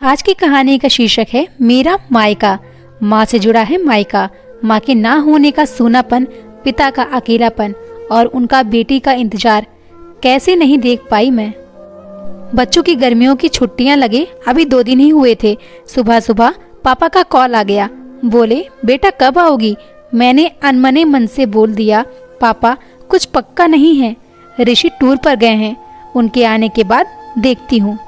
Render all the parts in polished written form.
आज की कहानी का शीर्षक है मेरा मायका। माँ से जुड़ा है मायका। माँ के ना होने का सूनापन, पिता का अकेलापन और उनका बेटी का इंतजार कैसे नहीं देख पाई मैं। बच्चों की गर्मियों की छुट्टियां लगे अभी 2 दिन ही हुए थे। सुबह सुबह पापा का कॉल आ गया। बोले बेटा कब आओगी। मैंने अनमने मन से बोल दिया पापा कुछ पक्का नहीं है, ऋषि टूर पर गए हैं, उनके आने के बाद देखती हूँ।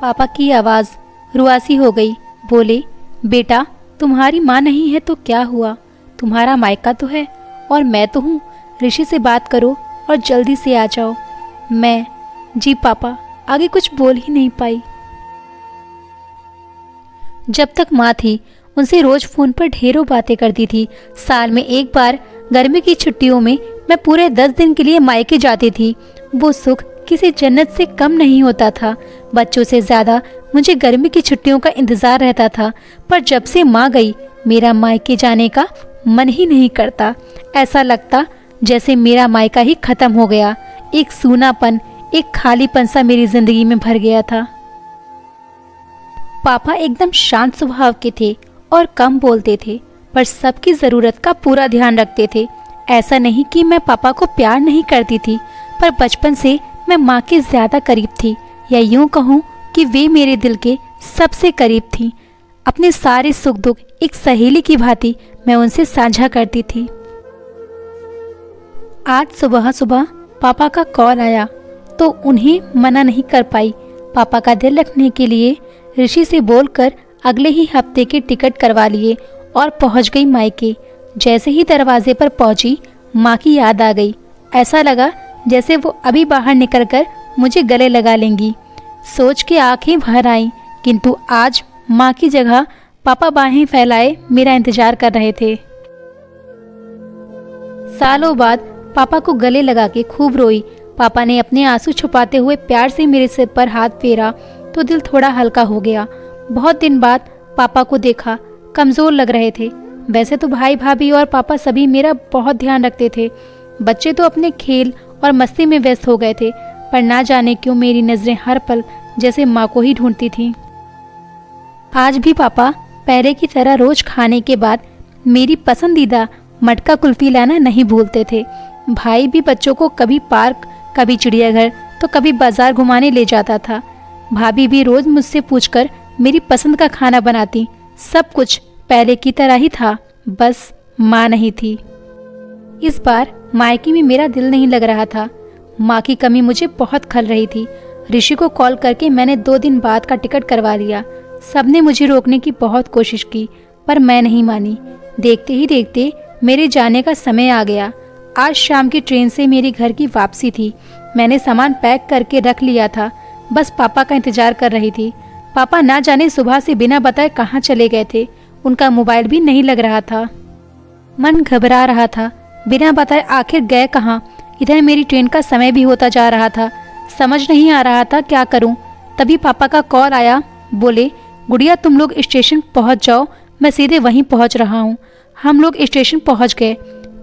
पापा की आवाज़ रुआसी हो गई। बोले बेटा तुम्हारी माँ नहीं है तो क्या हुआ, तुम्हारा मायका तो है और मैं तो हूँ। ऋषि से बात करो और जल्दी से आ जाओ। मैं जी पापा आगे कुछ बोल ही नहीं पाई। जब तक माँ थी उनसे रोज फोन पर ढेरों बातें करती थी। साल में एक बार गर्मी की छुट्टियों में मैं पूरे 10 दिन के लिए मायके जाती थी। वो सुख किसी जन्नत से कम नहीं होता था। बच्चों से ज्यादा मुझे गर्मी की छुट्टियों का इंतजार रहता था। पर जब से माँ गई मेरा मायके जाने का मन ही नहीं करता। ऐसा लगता जैसे मेरा मायका ही खत्म हो गया। एक सूनापन, एक खालीपन सा मेरी जिंदगी में भर गया था। पापा एकदम शांत स्वभाव के थे और कम बोलते थे, पर सबकी जरूरत का पूरा ध्यान रखते थे। ऐसा नहीं कि मैं पापा को प्यार नहीं करती थी, पर बचपन से मैं माँ के ज्यादा करीब थी, या यूं कहूँ कि वे मेरे दिल के सबसे करीब थी। अपने सारे सुख दुख एक सहेली की भांति मैं उनसे साझा करती थी। आज सुबह सुबह पापा का कॉल आया तो उन्हें मना नहीं कर पाई। पापा का दिल रखने के लिए ऋषि से बोलकर अगले ही हफ्ते के टिकट करवा लिए और पहुंच गई मायके। जैसे ही दरवाजे पर पहुंची माँ की याद आ गई। ऐसा लगा जैसे वो अभी बाहर निकलकर मुझे गले लगा लेंगी। सोच के आंखें भर आईं, किंतु आज माँ की जगह पापा बाहें फैलाए मेरा इंतजार कर रहे थे। सालों बाद पापा को गले लगा के खूब रोई। पापा ने अपने आंसू छुपाते हुए प्यार से मेरे सिर पर हाथ फेरा तो दिल थोड़ा हल्का हो गया। बहुत दिन बाद पापा को देखा, कमजोर लग रहे थे। वैसे तो भाई भाभी और पापा सभी मेरा बहुत ध्यान रखते थे। बच्चे तो अपने खेल और मस्ती में व्यस्त हो गए थे, पर ना जाने क्यों मेरी नजरें हर पल जैसे माँ को ही ढूंढती थीं। आज भी पापा पहले की तरह रोज खाने के बाद मेरी पसंदीदा मटका कुल्फी लाना नहीं भूलते थे। भाई भी बच्चों को कभी पार्क, कभी चिड़ियाघर तो कभी बाजार घुमाने ले जाता था। भाभी भी रोज मुझसे पूछकर मेरी पसंद का खाना बनाती। सब कुछ पहले की तरह ही था, बस माँ नहीं थी। इस बार मायके में मेरा दिल नहीं लग रहा था। माँ की कमी मुझे बहुत खल रही थी। ऋषि को कॉल करके मैंने 2 दिन बाद का टिकट करवा लिया। सबने मुझे रोकने की बहुत कोशिश की, पर मैं नहीं मानी। देखते ही देखते मेरे जाने का समय आ गया। आज शाम की ट्रेन से मेरी घर की वापसी थी। मैंने सामान पैक करके रख लिया था, बस पापा का इंतजार कर रही थी। पापा ना जाने सुबह से बिना बताए कहाँ चले गए थे। उनका मोबाइल भी नहीं लग रहा था। मन घबरा रहा था, बिना बताए आखिर गए कहाँ। इधर मेरी ट्रेन का समय भी होता जा रहा था। समझ नहीं आ रहा था क्या करूं। तभी पापा का कॉल आया। बोले गुड़िया तुम लोग स्टेशन पहुंच जाओ, मैं सीधे वहीं पहुंच रहा हूं। हम लोग स्टेशन पहुंच गए।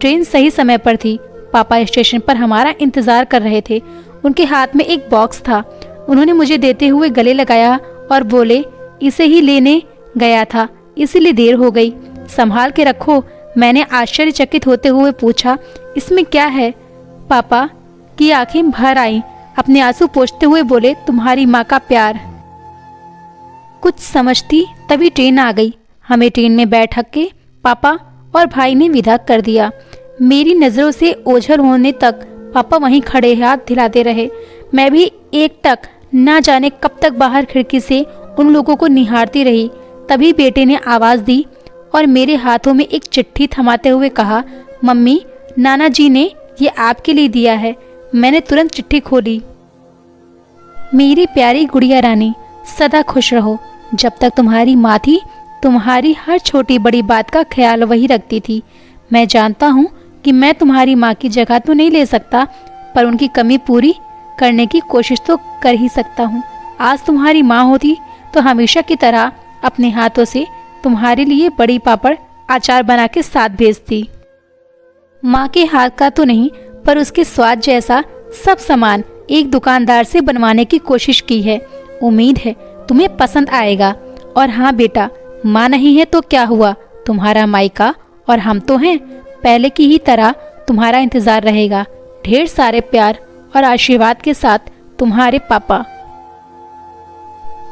ट्रेन सही समय पर थी। पापा स्टेशन पर हमारा इंतजार कर रहे थे। उनके हाथ में एक बॉक्स था। उन्होंने मुझे देते हुए गले लगाया और बोले इसे ही लेने गया था, इसीलिए देर हो गई, संभाल के रखो। मैंने आश्चर्यचकित होते हुए पूछा इसमें क्या है। पापा की आंखें भर आईं। अपने आंसू पोंछते हुए बोले तुम्हारी माँ का प्यार। कुछ समझती तभी ट्रेन आ गई। हमें ट्रेन में बैठ के पापा और भाई ने विदा कर दिया। मेरी नजरों से ओझल होने तक पापा वहीं खड़े हाथ हिलाते रहे। मैं भी एकटक ना जाने कब तक बाहर खिड़की से उन लोगों को निहारती रही। तभी बेटे ने आवाज दी और मेरे हाथों में एक चिट्ठी थमाते हुए कहा मम्मी नाना जी ने ये आपके लिए दिया है। मैंने तुरंत चिट्ठी खोली। मेरी प्यारी गुड़िया रानी, सदा खुश रहो। जब तक तुम्हारी माँ थी तुम्हारी हर छोटी बड़ी बात का ख्याल वही रखती थी। मैं जानता हूँ कि मैं तुम्हारी माँ की जगह तो नहीं ले सकता, पर उनकी कमी पूरी करने की कोशिश तो कर ही सकता हूँ। आज तुम्हारी माँ होती तो हमेशा की तरह अपने हाथों से तुम्हारे लिए बड़ी पापड़ अचार बना के साथ भेजती। माँ के हाथ का तो नहीं, पर उसके स्वाद जैसा सब सामान एक दुकानदार से बनवाने की कोशिश की है। उम्मीद है तुम्हें पसंद आएगा। और हाँ बेटा, माँ नहीं है तो क्या हुआ, तुम्हारा मायका और हम तो हैं। पहले की ही तरह तुम्हारा इंतज़ार रहेगा। ढेर सारे प्यार और आशीर्वाद के साथ, तुम्हारे पापा।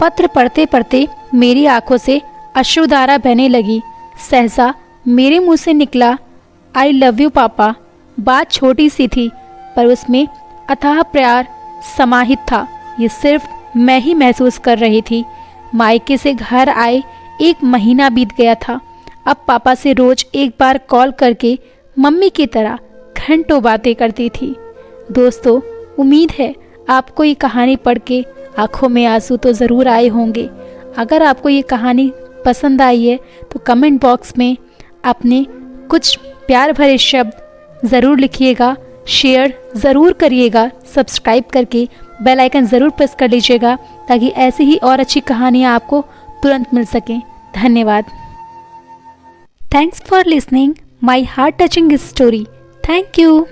पत्र पढ़ते पढ़ते मेरी आंखों से अश्रुधारा बहने लगी। सहसा मेरे मुंह से निकला, आई लव यू पापा। बात छोटी सी थी, पर उसमें अथाह प्यार समाहित था। ये सिर्फ मैं ही महसूस कर रही थी। मायके से घर आए 1 महीना बीत गया था। अब पापा से रोज एक बार कॉल करके मम्मी की तरह घंटों बातें करती थी। दोस्तों, उम्मीद है आपको ये कहानी पढ़ के आंखों में आंसू तो ज़रूर आए होंगे। अगर आपको ये कहानी पसंद आई है तो कमेंट बॉक्स में अपने कुछ प्यार भरे शब्द ज़रूर लिखिएगा, शेयर ज़रूर करिएगा, सब्सक्राइब करके बेल आइकन ज़रूर प्रेस कर लीजिएगा ताकि ऐसी ही और अच्छी कहानियाँ आपको तुरंत मिल सकें। धन्यवाद। Thanks for listening my heart touching story. Thank you.